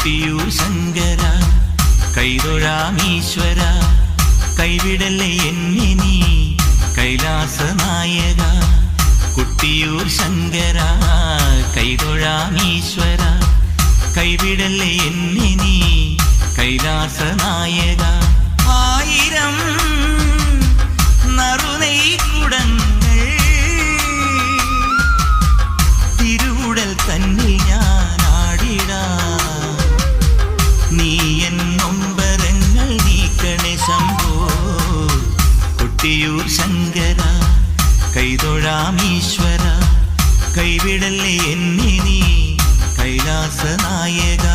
കൊട്ടിയൂർ ശങ്കര കൈതൊഴാമീശ്വര കൈവിടല്ലേ എന്നെ നീ കൈലാസ നായക കൊട്ടിയൂർ ശങ്കര കൈതൊഴാമീശ്വര കൈവിടല്ലേ എന്നെ നീ കൈലാസ നായക ആയിരം നറുനെയ്ക്കുടങ്ങൾ തിരുവുടൽ തന്നിൽ ഞാൻ ആടിടാം നീ എൻ നൊമ്പരങ്ങൾ നീക്കണേ ശംഭോ കൊട്ടിയൂർ ശങ്കര കൈതൊഴാമീശ്വര കൈവിടല്ലേ എന്നെ നീ കൈലാസ നായക